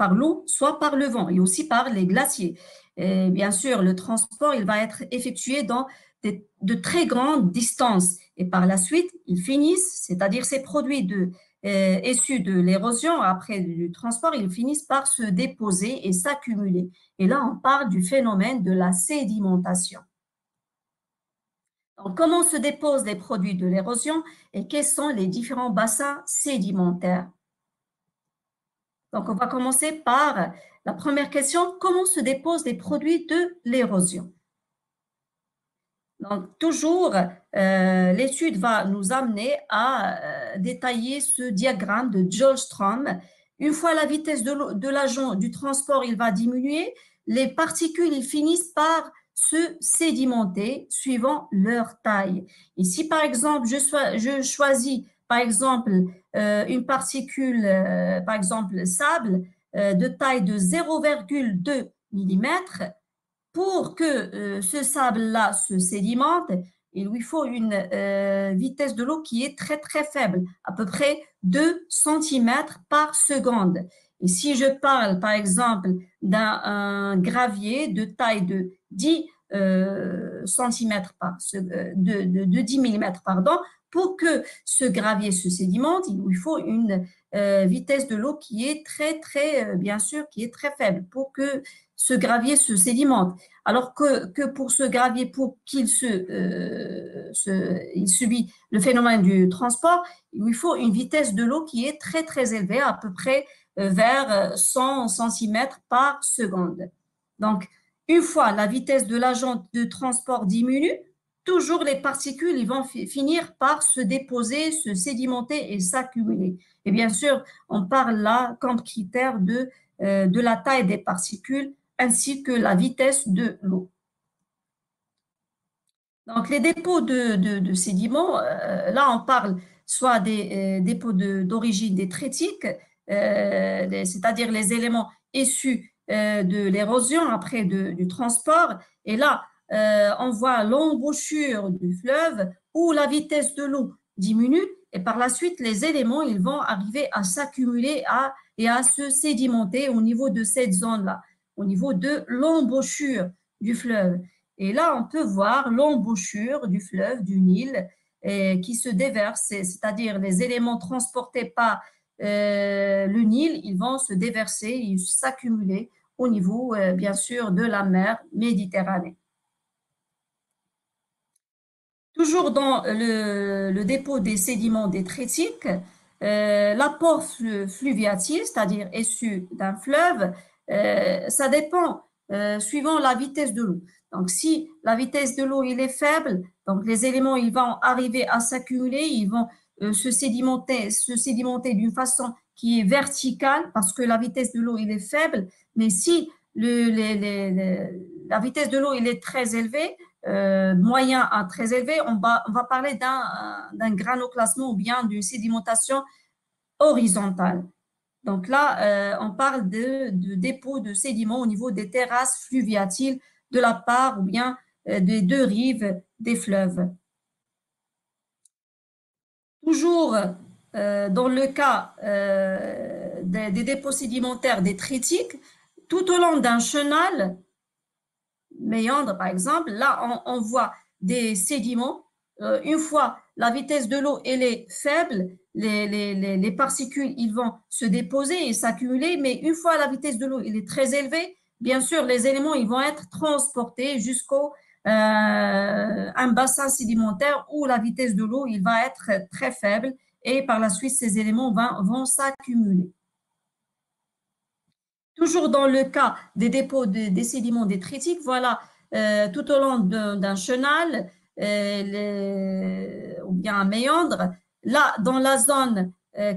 par l'eau, soit par le vent et aussi par les glaciers. Et bien sûr, le transport, il va être effectué dans de très grandes distances et par la suite, ils finissent, c'est-à-dire ces produits issus de l'érosion après du transport, ils finissent par se déposer et s'accumuler. Et là, on parle du phénomène de la sédimentation. Donc, comment se déposent les produits de l'érosion et quels sont les différents bassins sédimentaires? Donc, on va commencer par la première question, comment se déposent les produits de l'érosion? Donc, toujours, l'étude va nous amener à détailler ce diagramme de Joule-Strom. Une fois la vitesse de l'agent du transport, il va diminuer, les particules ils finissent par se sédimenter suivant leur taille. Et si, par exemple, je choisis, par exemple, une particule, par exemple, sable, de taille de 0,2 mm, pour que ce sable-là se sédimente, il lui faut une vitesse de l'eau qui est très très faible, à peu près 2 centimètres par seconde. Et si je parle par exemple d'un gravier de taille de 10 centimètres de 10 millimètres, pardon, pour que ce gravier se sédimente, il lui faut une vitesse de l'eau qui est très très, bien sûr, qui est très faible pour que ce gravier se sédimente. Alors que pour ce gravier, pour qu'il il subit le phénomène du transport, il lui faut une vitesse de l'eau qui est très très élevée, à peu près vers 100 centimètres par seconde. Donc, une fois la vitesse de l'agent de transport diminue, toujours les particules ils vont finir par se déposer, se sédimenter et s'accumuler. Et bien sûr, on parle là comme critère de la taille des particules ainsi que la vitesse de l'eau. Donc, les dépôts de sédiments, là, on parle soit des dépôts d'origine détritique, c'est-à-dire les éléments issus de l'érosion après du transport. Et là, on voit l'embouchure du fleuve où la vitesse de l'eau diminue et par la suite, les éléments, ils vont arriver à s'accumuler et à se sédimenter au niveau de cette zone-là, au niveau de l'embouchure du fleuve. Et là, on peut voir l'embouchure du fleuve, du Nil, qui se déverse, c'est-à-dire les éléments transportés par le Nil, ils vont se déverser, ils s'accumuler au niveau, bien sûr, de la mer Méditerranée. Toujours dans le dépôt des sédiments détritiques, l'apport fluviatile, c'est-à-dire issu d'un fleuve, ça dépend suivant la vitesse de l'eau. Donc, si la vitesse de l'eau il est faible, donc les éléments ils vont arriver à s'accumuler, ils vont se sédimenter d'une façon qui est verticale parce que la vitesse de l'eau il est faible. Mais si la vitesse de l'eau il est très élevée, moyen à très élevé, on va parler d'un granoclassement ou bien d'une sédimentation horizontale. Donc là, on parle de dépôt de sédiments au niveau des terrasses fluviatiles de la part ou bien des deux rives des fleuves. Toujours dans le cas des dépôts sédimentaires détritiques, tout au long d'un chenal, méandre par exemple, là on voit des sédiments. Une fois la vitesse de l'eau elle est faible, les particules ils vont se déposer et s'accumuler, mais une fois la vitesse de l'eau elle est très élevée, bien sûr les éléments ils vont être transportés jusqu'au un bassin sédimentaire où la vitesse de l'eau il va être très faible et par la suite ces éléments vont s'accumuler. Toujours dans le cas des dépôts des sédiments détritiques, voilà, tout au long d'un chenal ou bien un méandre, là, dans la zone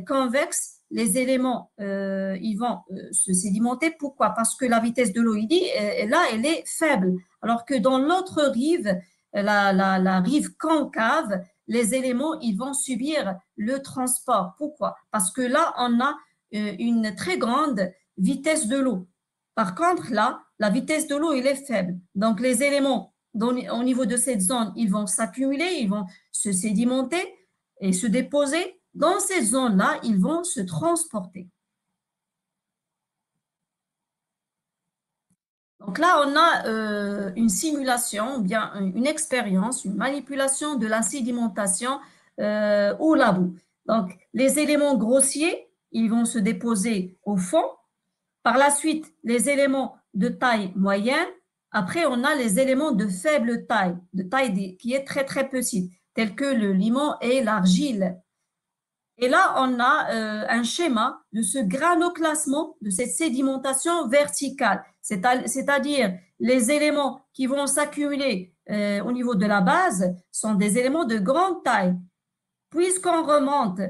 convexe, les éléments ils vont se sédimenter. Pourquoi? Parce que la vitesse de l'eau, là, elle est faible. Alors que dans l'autre rive, la rive concave, les éléments, ils vont subir le transport. Pourquoi? Parce que là, on a une très grande vitesse de l'eau. Par contre, là, la vitesse de l'eau, il est faible. Donc, les éléments au niveau de cette zone, ils vont s'accumuler, ils vont se sédimenter et se déposer. Dans cette zone-là, ils vont se transporter. Donc là, on a une simulation, bien une expérience, une manipulation de la sédimentation au labo. Donc, les éléments grossiers, ils vont se déposer au fond. Par la suite, les éléments de taille moyenne. Après, on a les éléments de faible taille, de taille qui est très, très petite, tels que le limon et l'argile. Et là, on a un schéma de ce granoclassement, de cette sédimentation verticale, c'est-à-dire les éléments qui vont s'accumuler au niveau de la base sont des éléments de grande taille. Puisqu'on remonte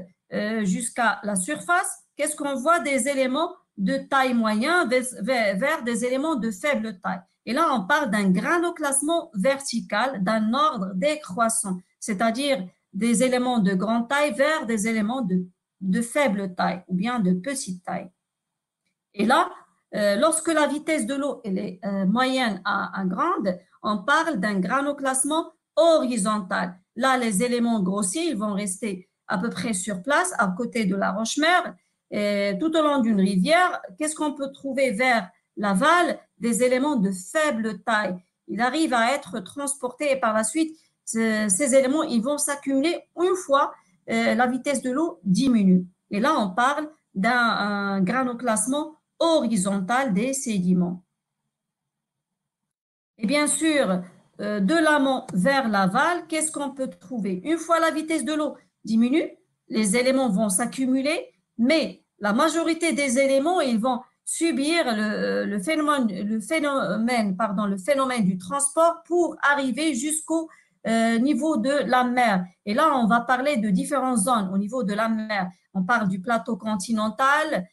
jusqu'à la surface, qu'est-ce qu'on voit? Des éléments de taille moyenne vers des éléments de faible taille. Et là, on parle d'un granoclassement vertical, d'un ordre décroissant, c'est-à-dire des éléments de grande taille vers des éléments de faible taille ou bien de petite taille. Et là, lorsque la vitesse de l'eau est moyenne à grande, on parle d'un granoclassement horizontal. Là, les éléments grossiers, ils vont rester à peu près sur place, à côté de la roche-mère, tout au long d'une rivière. Qu'est-ce qu'on peut trouver vers l'aval? Des éléments de faible taille. Ils arrivent à être transportés et par la suite, ces éléments, ils vont s'accumuler une fois la vitesse de l'eau diminue. Et là, on parle d'un granoclassement horizontal des sédiments. Et bien sûr, de l'amont vers l'aval, qu'est-ce qu'on peut trouver? Une fois la vitesse de l'eau diminue, les éléments vont s'accumuler, mais la majorité des éléments, ils vont subir le phénomène du transport pour arriver jusqu'au niveau de la mer. Et là, on va parler de différentes zones au niveau de la mer. On parle du plateau continental,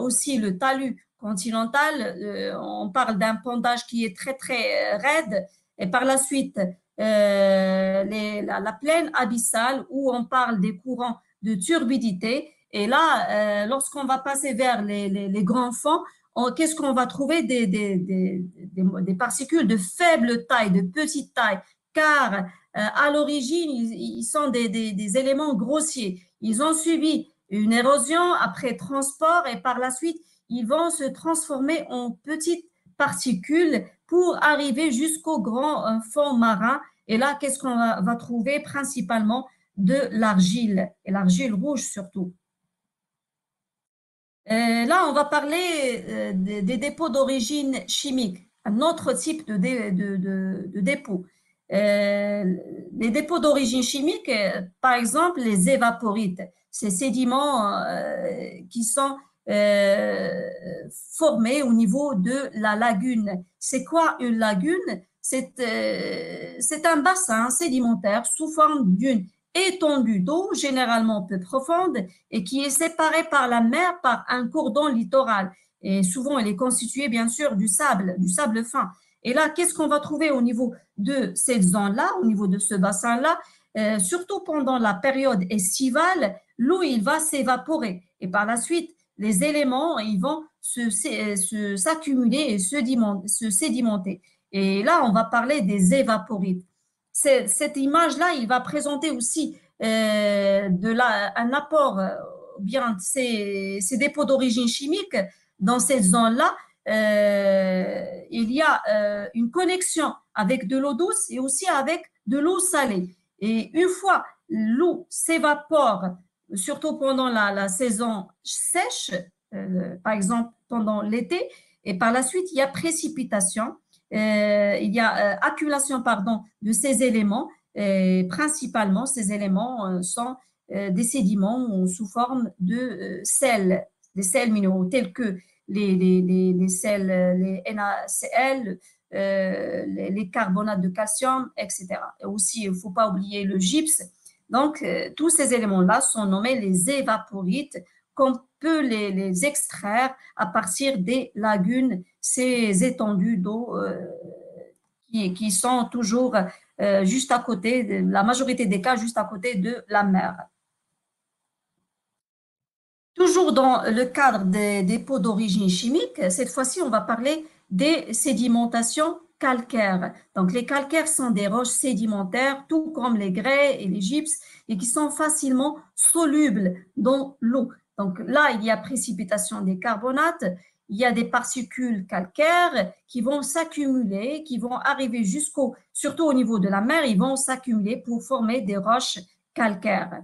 aussi le talus continental. On parle d'un pondage qui est très, très raide. Et par la suite, la plaine abyssale où on parle des courants de turbidité. Et là, lorsqu'on va passer vers les grands fonds, qu'est-ce qu'on va trouver? Des particules de faible taille, de petite taille, car à l'origine, ils sont des éléments grossiers. Ils ont subi une érosion après transport et par la suite, ils vont se transformer en petites particules pour arriver jusqu'au grand fond marin. Et là, qu'est-ce qu'on va trouver? Principalement de l'argile, et l'argile rouge surtout. Là, on va parler des dépôts d'origine chimique, un autre type de dépôt. Les dépôts d'origine chimique, par exemple, les évaporites, ces sédiments qui sont formés au niveau de la lagune. C'est quoi une lagune? C'est un bassin sédimentaire sous forme d'une étendue d'eau généralement peu profonde et qui est séparée par la mer par un cordon littoral. Et souvent, il est constitué bien sûr du sable fin. Et là, qu'est-ce qu'on va trouver au niveau de cette zone-là, au niveau de ce bassin-là? Surtout pendant la période estivale, l'eau, il va s'évaporer. Et par la suite, les éléments, ils vont s'accumuler et se sédimenter. Et là, on va parler des évaporites. Cette image-là, il va présenter aussi un apport, bien ces dépôts d'origine chimique dans cette zone-là. Il y a une connexion avec de l'eau douce et aussi avec de l'eau salée. Et une fois l'eau s'évapore, surtout pendant la saison sèche, par exemple pendant l'été, et par la suite, il y a précipitation, il y a accumulation pardon, de ces éléments. Principalement, ces éléments sont des sédiments sous forme de sels, des sels minéraux tels que les sels, les NaCl, les carbonates de calcium, etc. Et aussi, il ne faut pas oublier le gypse. Donc, tous ces éléments-là sont nommés les évaporites, qu'on peut les extraire à partir des lagunes, ces étendues d'eau qui sont toujours juste à côté, la majorité des cas, juste à côté de la mer. Toujours dans le cadre des dépôts d'origine chimique, cette fois-ci, on va parler des sédimentations calcaires. Donc, les calcaires sont des roches sédimentaires, tout comme les grès et les gypses, et qui sont facilement solubles dans l'eau. Donc là, il y a précipitation des carbonates, il y a des particules calcaires qui vont s'accumuler, qui vont arriver surtout au niveau de la mer, ils vont s'accumuler pour former des roches calcaires.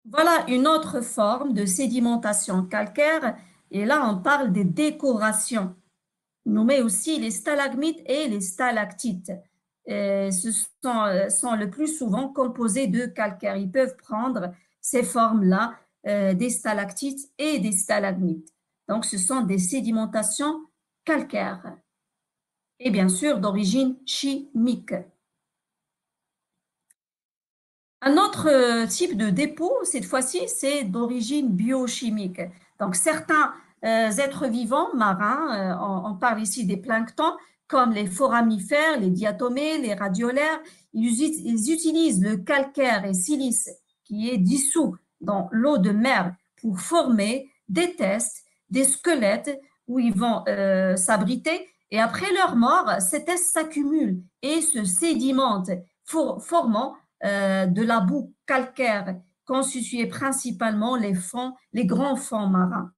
Voilà une autre forme de sédimentation calcaire, et là on parle des décorations. On nomme aussi les stalagmites et les stalactites. Ce sont le plus souvent composés de calcaire. Ils peuvent prendre ces formes-là, des stalactites et des stalagmites. Donc, ce sont des sédimentations calcaires et bien sûr d'origine chimique. Un autre type de dépôt, cette fois-ci, c'est d'origine biochimique. Donc, certains êtres vivants marins, on parle ici des planctons, comme les foramifères, les diatomées, les radiolaires, ils utilisent le calcaire et silice qui est dissous dans l'eau de mer pour former des testes, des squelettes où ils vont s'abriter. Et après leur mort, ces testes s'accumulent et se sédimentent, formant de la boue calcaire constituée principalement les grands fonds marins.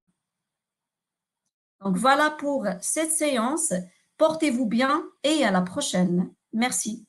Donc voilà pour cette séance. Portez-vous bien et à la prochaine. Merci.